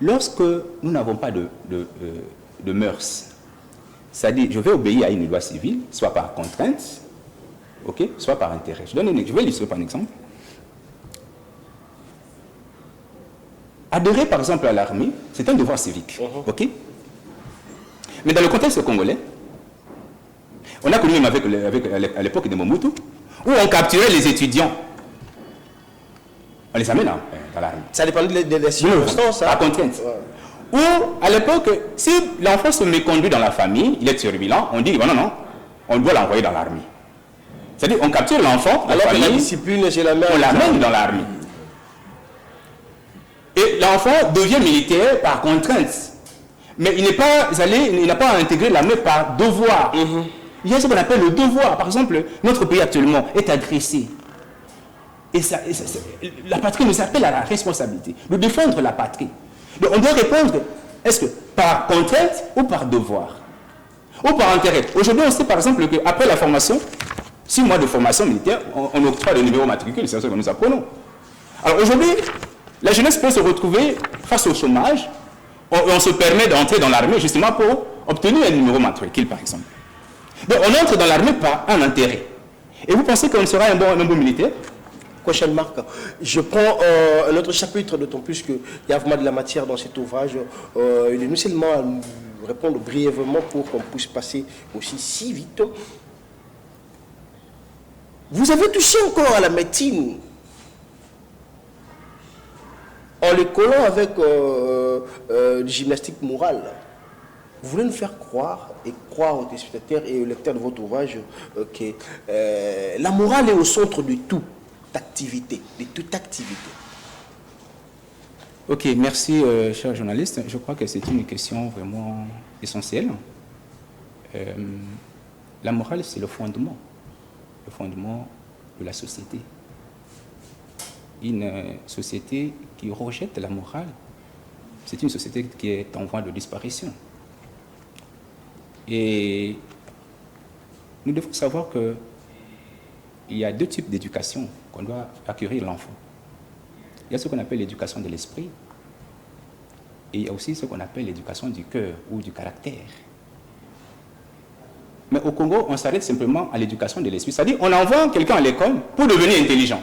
lorsque nous n'avons pas de mœurs, c'est-à-dire je vais obéir à une loi civile, soit par contrainte, ok, soit par intérêt. Je vais illustrer par un exemple. Adhérer par exemple à l'armée, c'est un devoir civique, ok. Mais dans le contexte congolais, on a connu même à l'époque de Mobutu, où on capturait les étudiants. On les amène dans l'armée. Ça dépend des circonstances. Par contrainte. Ouais. Ou, à l'époque, si l'enfant se méconduit dans la famille, il est turbulent, on dit, non, on doit l'envoyer dans l'armée. C'est-à-dire, on capture l'enfant, alors que la discipline, on l'amène dans l'armée. Et l'enfant devient militaire par contrainte. Mais il n'est pas allé, il n'a pas intégré l'armée par devoir. Il y a ce qu'on appelle le devoir. Par exemple, notre pays actuellement est agressé. Et la patrie nous appelle à la responsabilité de défendre la patrie. Donc on doit répondre, est-ce que par contrainte ou par devoir? Ou par intérêt? Aujourd'hui, on sait par exemple qu'après la formation, 6 mois de formation militaire, on octroie le numéro matricule, c'est ça que nous apprenons. Alors aujourd'hui, la jeunesse peut se retrouver face au chômage, on se permet d'entrer dans l'armée justement pour obtenir un numéro matricule par exemple. Donc on entre dans l'armée par un intérêt. Et vous pensez qu'on sera un bon militaire? Prochaine marque. Je prends un autre chapitre, d'autant plus qu'il y a vraiment de la matière dans cet ouvrage. Il est non seulement à nous répondre brièvement pour qu'on puisse passer aussi si vite. Vous avez touché encore à la médecine en les collant avec gymnastique morale. Vous voulez nous faire croire et croire aux téléspectateurs et aux lecteurs de votre ouvrage que la morale est au centre de tout. Activité, de toute activité. Ok, merci cher journaliste. Je crois que c'est une question vraiment essentielle. La morale, c'est le fondement de la société. Une société qui rejette la morale, c'est une société qui est en voie de disparition. Et nous devons savoir que il y a 2 types d'éducation qu'on doit acquérir l'enfant. Il y a ce qu'on appelle l'éducation de l'esprit et il y a aussi ce qu'on appelle l'éducation du cœur ou du caractère. Mais au Congo, on s'arrête simplement à l'éducation de l'esprit. C'est-à-dire qu'on envoie quelqu'un à l'école pour devenir intelligent.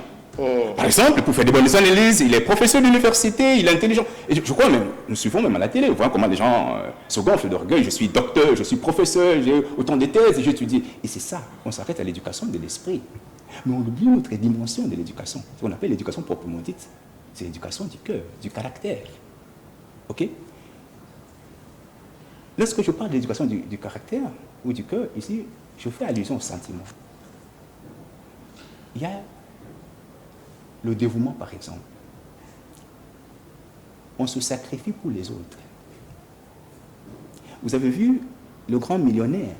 Par exemple, pour faire de bonnes analyses, il est professeur d'université, il est intelligent. Et je crois même, nous suivons même à la télé, on voit comment les gens se gonflent d'orgueil. Je suis docteur, je suis professeur, j'ai autant de thèses et j'étudie. Et c'est ça, on s'arrête à l'éducation de l'esprit. Mais on oublie notre dimension de l'éducation, ce qu'on appelle l'éducation proprement dite. C'est l'éducation du cœur, du caractère. Ok? Lorsque je parle de l'éducation du caractère ou du cœur, ici, je fais allusion au sentiment. Il y a le dévouement, par exemple. On se sacrifie pour les autres. Vous avez vu le grand millionnaire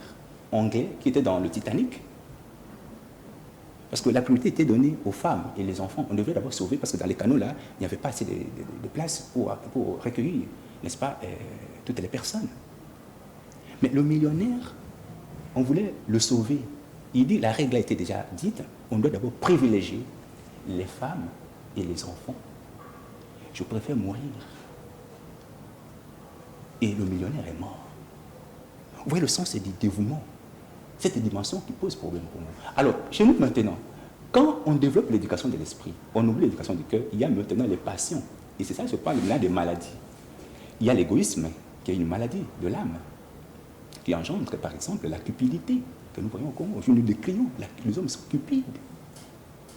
anglais qui était dans le Titanic? Parce que la priorité était donnée aux femmes et les enfants. On devait d'abord sauver, parce que dans les canaux, là, il n'y avait pas assez de place pour recueillir, n'est-ce pas, toutes les personnes. Mais le millionnaire, on voulait le sauver. Il dit, la règle a été déjà dite, on doit d'abord privilégier les femmes et les enfants. Je préfère mourir. Et le millionnaire est mort. Vous voyez le sens du dévouement. Cette dimension qui pose problème pour nous. Alors, chez nous maintenant, quand on développe l'éducation de l'esprit, on oublie l'éducation du cœur, il y a maintenant les passions. Et c'est ça, je parle là des maladies. Il y a l'égoïsme, qui est une maladie de l'âme, qui engendre, par exemple, la cupidité, que nous voyons au Congo. Nous décrions, les hommes sont cupides.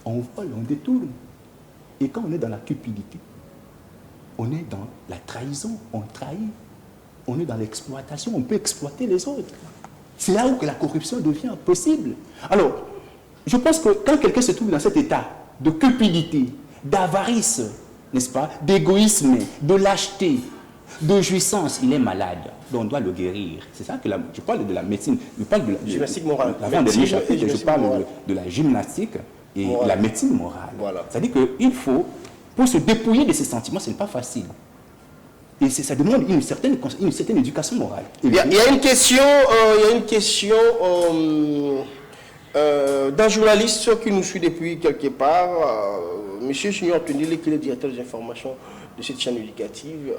On vole, on détourne. Et quand on est dans la cupidité, on est dans la trahison, on trahit. On est dans l'exploitation, on peut exploiter les autres. C'est là où que la corruption devient possible. Alors, je pense que quand quelqu'un se trouve dans cet état de cupidité, d'avarice, n'est-ce pas, d'égoïsme, de lâcheté, de jouissance, il est malade. Donc on doit le guérir. C'est ça que je parle de la médecine. Je parle de la gymnastique morale. Avant-dernier chapitre, je parle de la gymnastique et morale. La médecine morale. Voilà. C'est-à-dire qu'il faut, pour se dépouiller de ces sentiments, ce n'est pas facile. Et ça demande une certaine éducation morale. Il y a une question, d'un journaliste qui nous suit depuis quelque part, M. Junior Tundile, qui est le directeur des informations de cette chaîne éducative.